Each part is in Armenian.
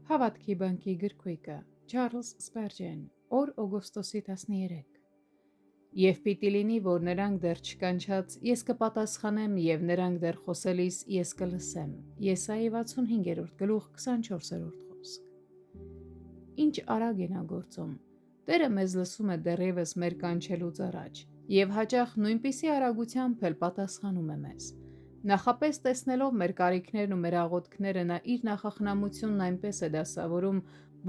Հավատքի բանկի գրքույկը Չարլզ Սպերջեն, օր օգոստոսի 13։ Եվ պիտի լինի, որ նրանք դեռ չկանչած ես կպատասխանեմ և նրանք դեռ խոսելիս ես կլսեմ։ Եսայի 65-րդ գլուխ 24-րդ խոսք։ Ինչ արագ է նա գործում։ Տերը մեզ լսում է դեռևս մեր կանչելուց առաջ և հաճախ նույնպիսի արագությամբ էլ պատասխանում է մեզ։ Նախապես տեսնելով մեր կարիքներն ու մեր աղոթքները նա իր նախախնամությունն այնպես է դասավորում,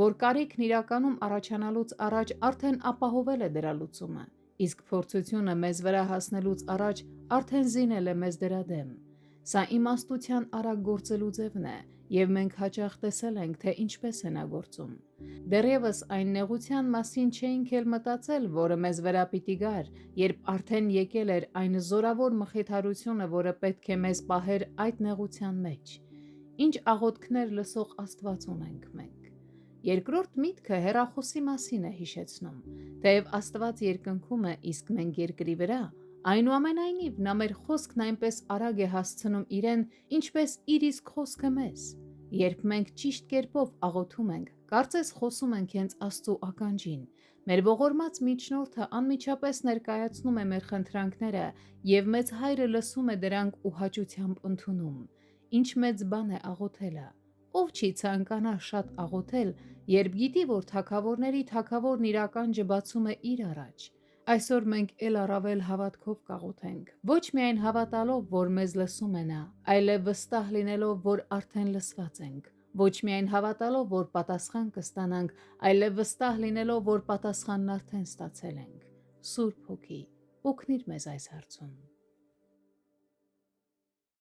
որ կարիքն իրականում առաջանալուց առաջ արդեն ապահովել է դրա լուծումը, իսկ փորձությունը մեզ վրա հասնելուց առաջ արդեն զինել է մեզ դրա դեմ։ Սա իմաստության արագ գործելու ձևն է, և մենք հաճախ տեսել ենք, թե ինչպես է նա գործում։ Դեռևս այն նեղության մասին չէինք էլ մտածել, որը մեզ վրա պիտի գար, երբ արդեն եկել էր այն զորավոր մխիթարությունը, որը պետք է մեզ պահեր այդ նեղության մեջ։ Ինչ աղոթքներ լսող Աստված ունենք մենք։ Երկրորդ միտքը հեռախոսի մասին է հիշեցնում։ Թեև Աստված երկնքում է, իսկ մենք երկրի վրա, այնուամենայնիվ նա մեր խոսքն այնպես արագ է հասցնում իրեն, ինչպես իր իսկ խոսքը մեզ։ Երբ մենք ճիշտ կերպով աղոթում ենք, կարծես խոսում ենք հենց Աստծու ականջին։ Մեր ողորմած միջնորդը անմիջապես ներկայացնում է մեր խնդրանքները, և մեծ Հայրը լսում է դրանք ու հաճությամբ ընդունում։ Ինչ մեծ բան է աղոթելը։ Ով չի ցանկանա շատ աղոթել, երբ գիտի, որ թագավորների Թագավորն իր ականջը բացում է իր առաջ։ Այսօր մենք էլ առավել հավատքով կաղոթենք, ոչ միայն հավատալով, որ մեզ լսում է նա, այլև վստահ լինելով, որ արդեն լսված ենք, ոչ միայն հավատալով, որ պատասխան կստանանք, այլև վստահ լինելով, որ պատասխանն արդեն ստացել ենք։ Սուրբ Հոգի, օգնիր մեզ այս հարցում։